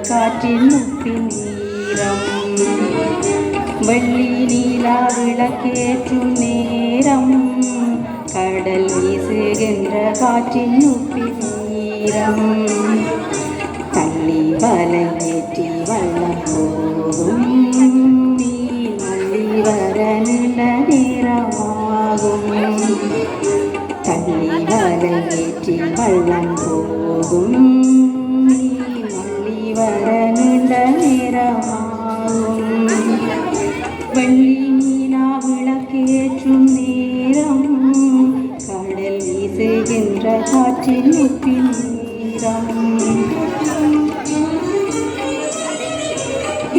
காற்றின் முப்பின் ஈரம் வெள்ளி நீலா விளக்கேற்றும் நேரம் கடல் வீசுகின்ற காற்றின் முப்பின் ஈரம் தள்ளி வலை ஏற்றி வள்ளம் போகும் மீன் மல்லி வர நில நேரமாகும் தள்ளி வலை ஏற்றி வள்ளம் போகும் வர நீண்ட நேரமாகும் வெள்ளி நீலா விளக்கேற்றும் நேரம் கடல் வீசுகின்ற காற்றின் முப்பின் நீரம்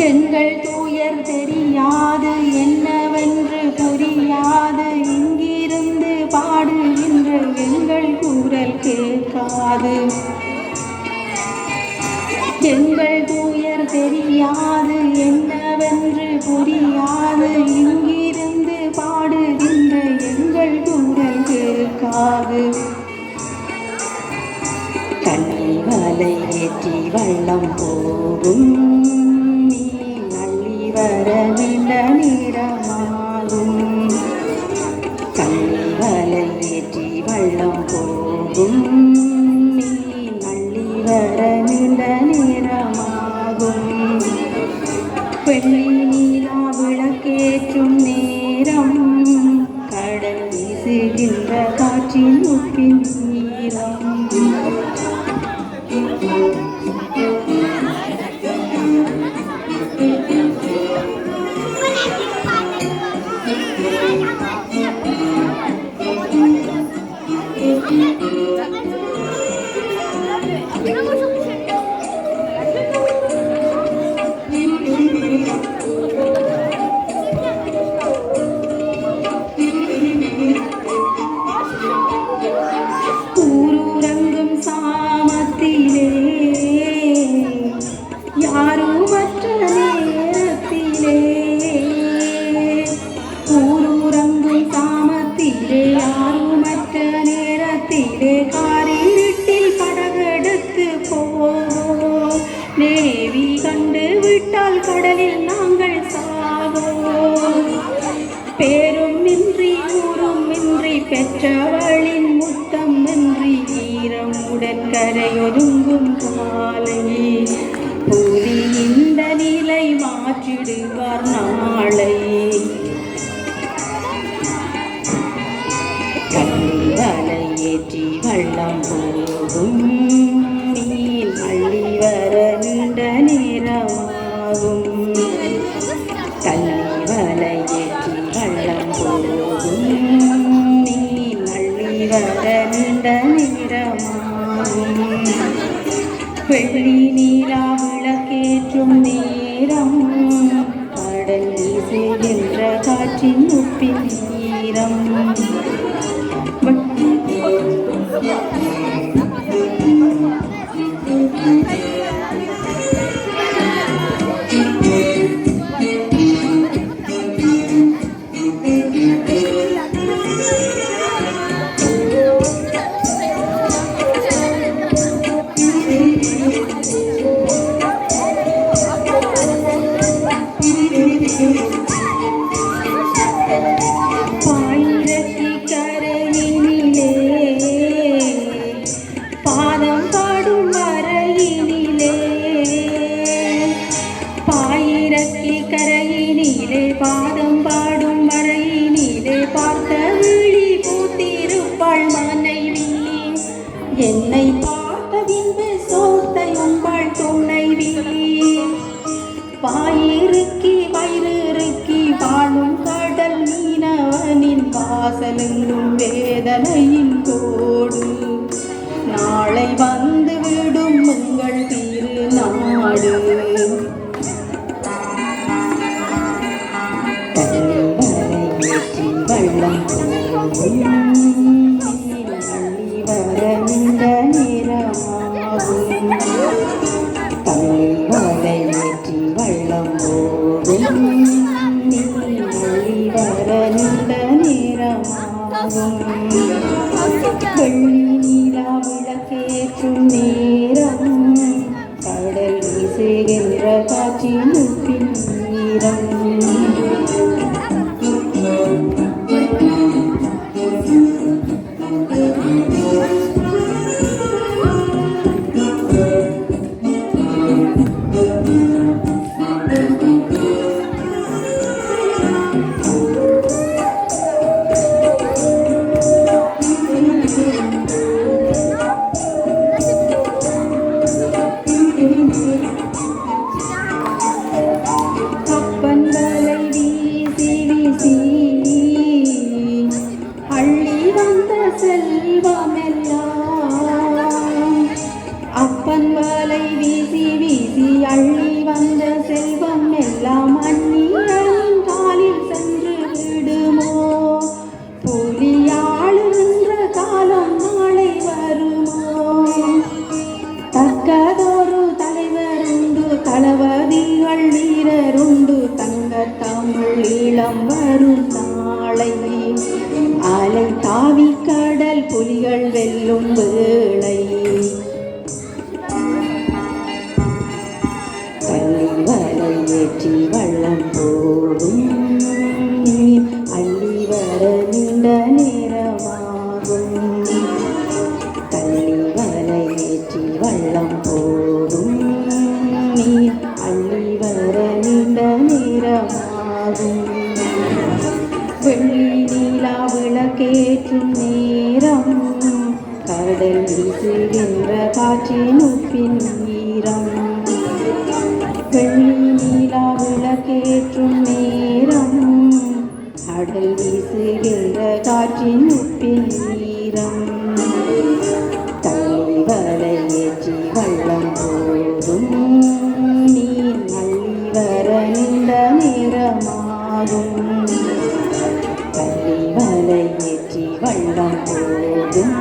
எங்கள் துயர் தெரியாது என்னவென்று புரியாது இங்கிருந்து பாடுகின்ற எங்கள் குரல் கேட்காது எங்கள் துயர் தெரியாது என்னவென்று புரியாது இங்கிருந்து பாடுகின்ற எங்கள் குரல் கேட்காது தண்ணி வலை ஏற்றி வள்ளம் போகும் மீன் அள்ளி வர நீண்ட நேரமாகும் தண்ணி வலை ஏற்றி வள்ளம் போகும் மீன் அள்ளி வர நீண்ட நேரமாகும் வெள்ளி நீலா விளக்கேற்றும் நேரம் கடல் வீசுகின்ற காற்றின் முப்பின் நீரம் ஊரூரங்கும் சாமத்திலே யாருமற்ற நேரத்திலே ஊரூரங்கும் சாமத்திலே யாருமற்ற நேரத்திலே காரிருட்டில் படகெடுத்து போவோம் நேவி கண்டு விட்டால் கடலில் நாங்கள் சாவோம் பேரும் இன்றி ஊரும் இன்றி பெற்றவளின் முத்தம் இன்றி ஈரமுடன் கரையொதுங்கும் காலை புலி இந்த நிலை மாற்றிடுவார் நாளை கண்ணி வலை ஏற்றி வள்ளம் போகும் மீன் அள்ளி வர நீண்ட நேரமாகும் கண்ணி வலை ஏற்றி வள்ளம் போகும் மீன் அள்ளி வர நீண்ட நேரமாகும் வெள்ளி நீலா விளக்கேற்றும் நேரம் கடல் வீசுகின்ற காற்றின் முப்பின் நீரம் பாயிரத்தி கரையினிலே பாதம் பாடும் வரையினிலே வாசலெங்கும் வேதனையின் கோடு நாளை வந்து விடும் உங்கள் திருநாடு வெள்ளம் அள்ளி வர நீண்ட நேரமாகும் தள்ளி வலை ஏற்றி வெள்ளம் போகும் அள்ளி வர நீண்ட நேரமாகும் வெள்ளி நீலா விளக்கேற்றும் நேரம் கடல் வீசுகின்ற காற்றின் பின்னீரம் அப்பன் வலை வீசி வீசி அள்ளி வந்த செல்வம் எல்லாம் அந்நியன் காலில் சென்று விடுமோ புலியாளுகின்ற காலம் நாளை வருமோ தக்கதொரு தலைவர் உண்டு தளபதிகள் வீரருண்டு தங்க தமிழ் ஈழம் வரும் நாளை அலை தாவி கடல் புலிகள் வெல்லும் வேளை பள்ளி வலை ஏற்றி வள்ளம் போகும் அள்ளி வர நீண்ட நேரமாகும் தள்ளி வலை ஏற்றி வள்ளம் போகும் அள்ளி வர நீண்ட நேரமாகும் வெள்ளி நீலா விளக்கேற்றும் நேரம் கடல் வீசுகின்ற காற்றின் உப்பின் ஈரம் வெள்ளி நீலா விளக்கேற்றும் நேரம் கடல் வீசுகின்ற காற்றின் உப்பின் ஈரம் தள்ளி வலை ஏற்றி வள்ளம் போகும் நீர் அள்ளி வர நீண்ட நேரமாகும் தள்ளி வலை ஏற்றி வள்ளம் போகும்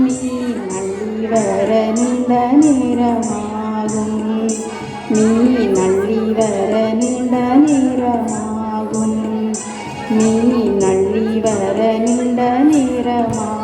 நீர் அள்ளி வர நீண்ட நேரமாகும் நீ நள்ளி வர நீண்ட நேரமாகும் நீ நள்ளி வர நீண்ட நேரமாகும்